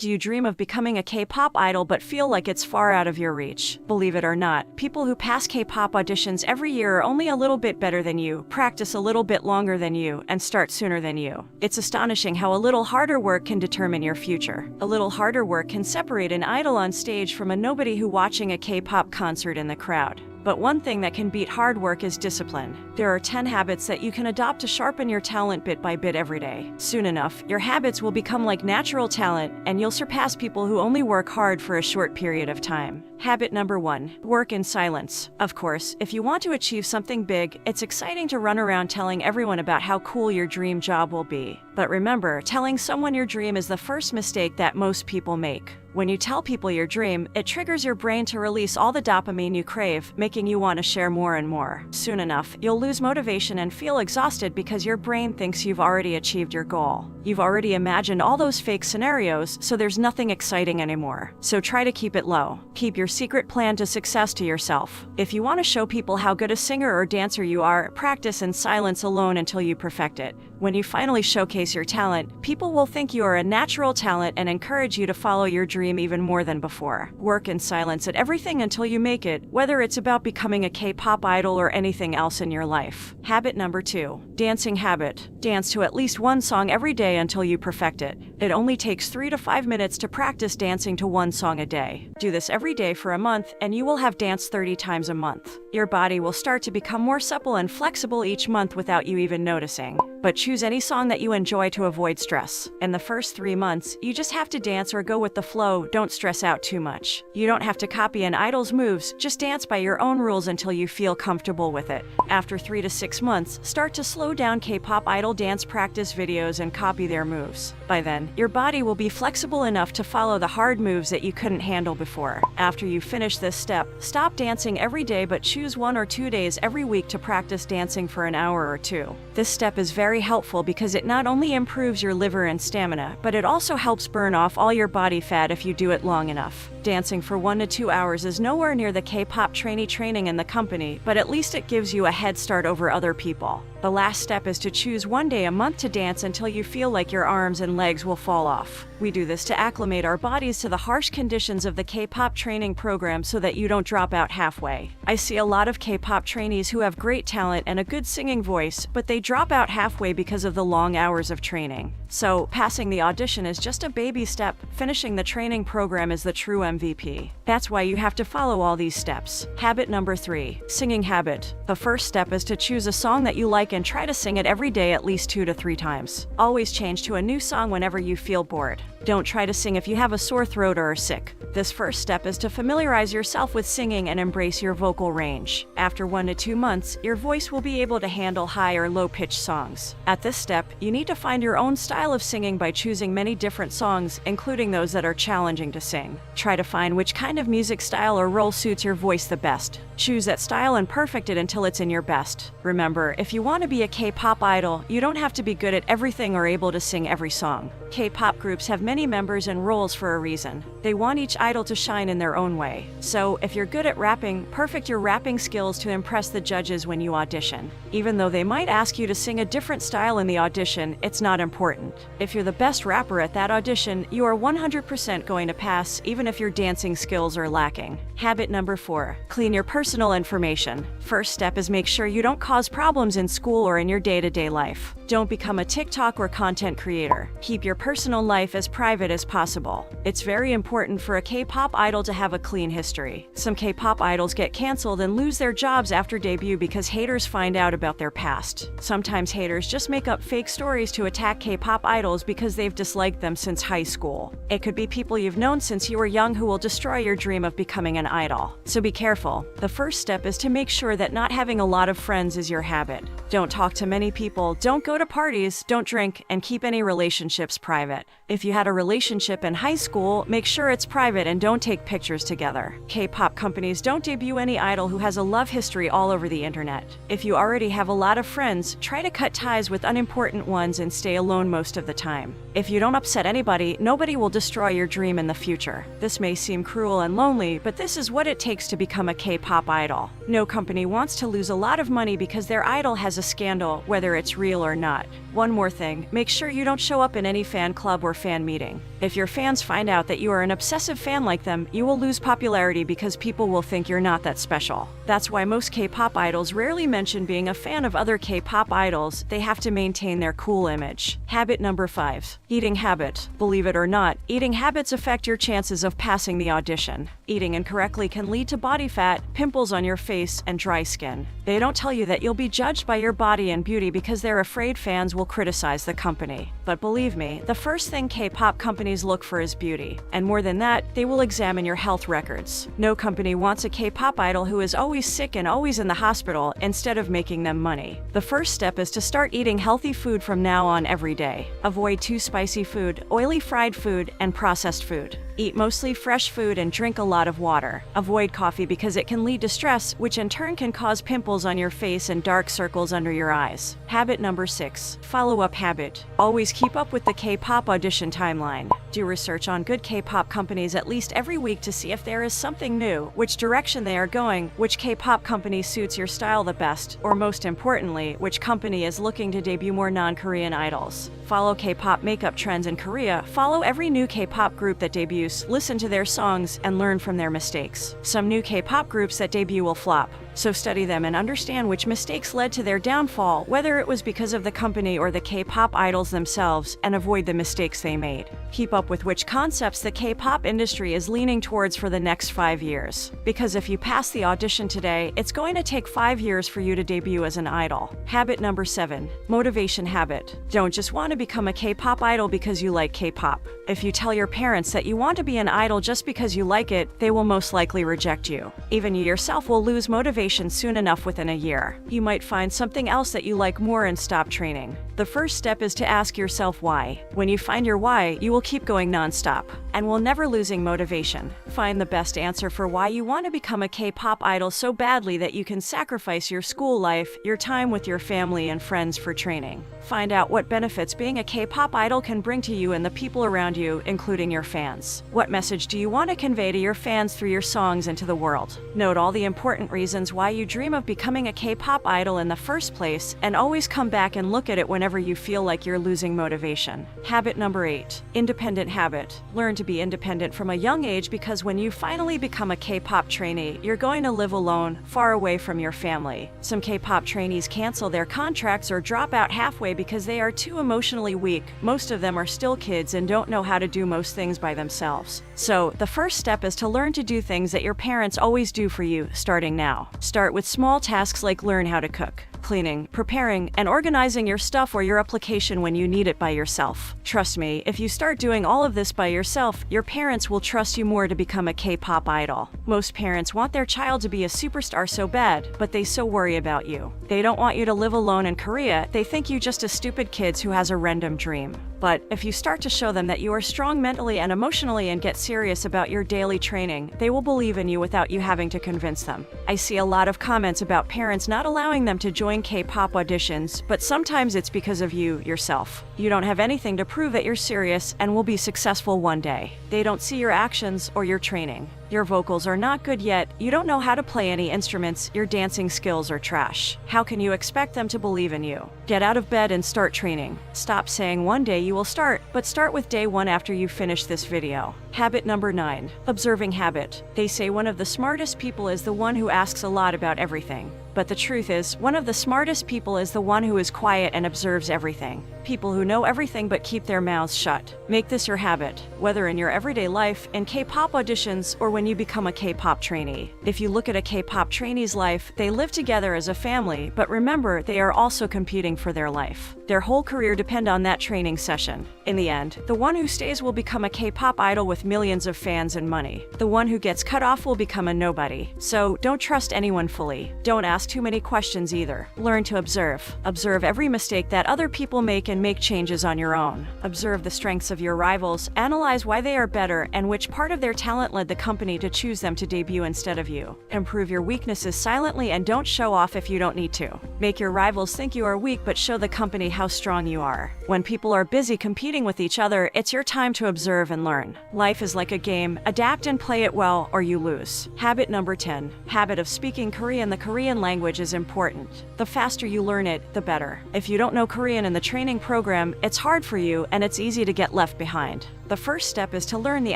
Do you dream of becoming a K-pop idol but feel like it's far out of your reach? Believe it or not, people who pass K-pop auditions every year are only a little bit better than you, practice a little bit longer than you, and start sooner than you. It's astonishing how a little harder work can determine your future. A little harder work can separate an idol on stage from a nobody who watching a K-pop concert in the crowd. But one thing that can beat hard work is discipline. There are 10 habits that you can adopt to sharpen your talent bit by bit every day. Soon enough, your habits will become like natural talent, and you'll surpass people who only work hard for a short period of time. Habit number 1. Work in silence. Of course, if you want to achieve something big, it's exciting to run around telling everyone about how cool your dream job will be. But remember, telling someone your dream is the first mistake that most people make. When you tell people your dream, it triggers your brain to release all the dopamine you crave, making you want to share more and more. Soon enough, you'll lose motivation and feel exhausted because your brain thinks you've already achieved your goal. You've already imagined all those fake scenarios, so there's nothing exciting anymore. So try to keep it low. Keep your secret plan to success to yourself. If you want to show people how good a singer or dancer you are, practice in silence alone until you perfect it. When you finally showcase your talent, people will think you are a natural talent and encourage you to follow your dream even more than before. Work in silence at everything until you make it, whether it's about becoming a K-pop idol or anything else in your life. Habit number 2. Dancing habit. Dance to at least one song every day until you perfect it. It only takes 3 to 5 minutes to practice dancing to one song a day. Do this every day for a month, and you will have danced 30 times a month. Your body will start to become more supple and flexible each month without you even noticing. But choose any song that you enjoy to avoid stress. In the first 3 months, you just have to dance or go with the flow. Don't stress out too much. You don't have to copy an idol's moves, just dance by your own rules until you feel comfortable with it. After 3 to 6 months, start to slow down K-pop idol dance practice videos and copy their moves. By then, your body will be flexible enough to follow the hard moves that you couldn't handle before. After you finish this step, stop dancing every day but choose 1 or 2 days every week to practice dancing for an hour or 2. This step is very helpful because it not only improves your liver and stamina, but it also helps burn off all your body fat if you do it long enough. Dancing for 1 to 2 hours is nowhere near the K-pop trainee training in the company, but at least it gives you a head start over other people. The last step is to choose 1 day a month to dance until you feel like your arms and legs will fall off. We do this to acclimate our bodies to the harsh conditions of the K-pop training program so that you don't drop out halfway. I see a lot of K-pop trainees who have great talent and a good singing voice, but they drop out halfway because of the long hours of training. So, passing the audition is just a baby step. Finishing the training program is the true MVP. That's why you have to follow all these steps. Habit number 3. Singing habit. The first step is to choose a song that you like and try to sing it every day at least 2 to 3 times. Always change to a new song whenever you feel bored. Don't try to sing if you have a sore throat or are sick. This first step is to familiarize yourself with singing and embrace your vocal range. After 1 to 2 months, your voice will be able to handle high or low-pitched songs. At this step, you need to find your own style of singing by choosing many different songs, including those that are challenging to sing. Try to find which kind of music style or role suits your voice the best. Choose that style and perfect it until it's in your best. Remember, if you want to be a K-pop idol, you don't have to be good at everything or able to sing every song. K-pop groups have many members and roles for a reason. They want each idol to shine in their own way. So, if you're good at rapping, perfect your rapping skills to impress the judges when you audition. Even though they might ask you to sing a different style in the audition, it's not important. If you're the best rapper at that audition, you are 100% going to pass, even if your dancing skills are lacking. Habit number 4. Clean your personal information. First step is make sure you don't cause problems in school or in your day-to-day life. Don't become a TikTok or content creator. Keep your personal life as private as possible. It's very important for a K-pop idol to have a clean history. Some K-pop idols get canceled and lose their jobs after debut because haters find out about their past. Sometimes haters just make up fake stories to attack K-pop idols because they've disliked them since high school. It could be people you've known since you were young who will destroy your dream of becoming an idol. So be careful. The first step is to make sure that not having a lot of friends is your habit. Don't talk to many people, don't go to parties, don't drink, and keep any relationships private. If you had a relationship in high school, make sure it's private and don't take pictures together. K-pop companies don't debut any idol who has a love history all over the internet. If you already have a lot of friends, try to cut ties with unimportant ones and stay alone most of the time. If you don't upset anybody, nobody will destroy your dream in the future. This may seem cruel and lonely, but this is what it takes to become a K-pop idol. No company wants to lose a lot of money because their idol has a scandal, whether it's real or not. One more thing, make sure you don't show up in any fan club or fan meeting. If your fans find out that you are an obsessive fan like them, you will lose popularity because people will think you're not that special. That's why most K-pop idols rarely mention being a fan of other K-pop idols. They have to maintain their cool image. Habit number 5. Eating habit. Believe it or not, eating habits affect your chances of passing the audition. Eating incorrectly can lead to body fat, pimples on your face, and dry skin. They don't tell you that you'll be judged by your body and beauty because they're afraid fans will criticize the company. But believe me, the first thing K-pop companies look for is beauty. And more than that, they will examine your health records. No company wants a K-pop idol who is always sick and always in the hospital instead of making them money. The first step is to start eating healthy food from now on every day. Avoid too spicy food, oily fried food, and processed food. Eat mostly fresh food and drink a lot of water. Avoid coffee because it can lead to stress, which in turn can cause pimples on your face and dark circles under your eyes. Habit number 6. Follow-up habit. Always keep up with the K-pop audition timeline. Do research on good K-pop companies at least every week to see if there is something new, which direction they are going, which K-pop company suits your style the best, or most importantly, which company is looking to debut more non-Korean idols. Follow K-pop makeup trends in Korea. Follow every new K-pop group that debuts, listen to their songs, and learn from their mistakes. Some new K-pop groups that debut will flop, so study them and understand which mistakes led to their downfall, whether it was because of the company or the K-pop idols themselves, and avoid the mistakes they made. Keep up with which concepts the K-pop industry is leaning towards for the next 5 years. Because if you pass the audition today, it's going to take 5 years for you to debut as an idol. Habit number 7. Motivation habit. Don't just want to become a K-pop idol because you like K-pop. If you tell your parents that you want to be an idol just because you like it, they will most likely reject you. Even you yourself will lose motivation soon enough within a year. You might find something else that you like more and stop training. The first step is to ask yourself why. When you find your why, you will keep going non-stop and will never losing motivation. Find the best answer for why you want to become a K-pop idol so badly that you can sacrifice your school life, your time with your family and friends for training. Find out what benefits being a K-pop idol can bring to you and the people around you, including your fans. What message do you want to convey to your fans through your songs and to the world? Note all the important reasons why you dream of becoming a K-pop idol in the first place, and always come back and look at it whenever you feel like you're losing motivation. Habit number 8. Independent habit. Learn to be independent from a young age because when you finally become a K-pop trainee, you're going to live alone, far away from your family. Some K-pop trainees cancel their contracts or drop out halfway because they are too emotionally weak. Most of them are still kids and don't know how to do most things by themselves. So, the first step is to learn to do things that your parents always do for you, starting now. Start with small tasks like learn how to cook, cleaning, preparing, and organizing your stuff or your application when you need it by yourself. Trust me, if you start doing all of this by yourself, your parents will trust you more to become a K-pop idol. Most parents want their child to be a superstar so bad, but they so worry about you. They don't want you to live alone in Korea. They think you just a stupid kid who has a random dream. But if you start to show them that you are strong mentally and emotionally and get serious about your daily training, they will believe in you without you having to convince them. I see a lot of comments about parents not allowing them to join K-pop auditions, but sometimes it's because of you yourself. You don't have anything to prove that you're serious and will be successful one day. They don't see your actions or your training. Your vocals are not good yet, you don't know how to play any instruments, your dancing skills are trash. How can you expect them to believe in you? Get out of bed and start training. Stop saying one day you will start, but start with day 1 after you finish this video. Habit number 9. Observing habit. They say one of the smartest people is the one who asks a lot about everything. But the truth is, one of the smartest people is the one who is quiet and observes everything. People who know everything but keep their mouths shut. Make this your habit, whether in your everyday life, in K-pop auditions, or when you become a K-pop trainee. If you look at a K-pop trainee's life, they live together as a family, but remember, they are also competing for their life. Their whole career depends on that training session. In the end, the one who stays will become a K-pop idol with millions of fans and money. The one who gets cut off will become a nobody. So, don't trust anyone fully. Don't ask too many questions either. Learn to observe. Observe every mistake that other people make and make changes on your own. Observe the strengths of your rivals, analyze why they are better and which part of their talent led the company to choose them to debut instead of you. Improve your weaknesses silently and don't show off if you don't need to. Make your rivals think you are weak but show the company how how strong you are. When people are busy competing with each other, it's your time to observe and learn. Life is like a game. Adapt and play it well, or you lose. Habit number 10. Habit of speaking Korean. The Korean language is important. The faster you learn it, the better. If you don't know Korean in the training program, it's hard for you and it's easy to get left behind. The first step is to learn the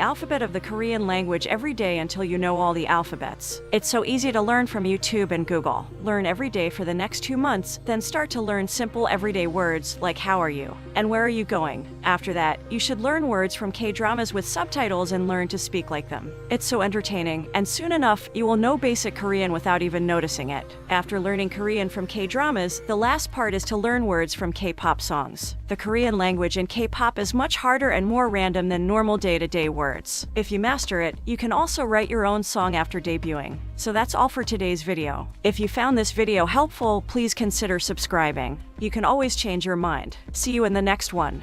alphabet of the Korean language every day until you know all the alphabets. It's so easy to learn from YouTube and Google. Learn every day for the next 2 months, then start to learn simple everyday words like how are you and where are you going. After that, you should learn words from K-dramas with subtitles and learn to speak like them. It's so entertaining, and soon enough, you will know basic Korean without even noticing it. After learning Korean from K-dramas, the last part is to learn words from K-pop songs. The Korean language in K-pop is much harder and more random than normal day-to-day words. If you master it, you can also write your own song after debuting. So that's all for today's video. If you found this video helpful, please consider subscribing. You can always change your mind. See you in the next one.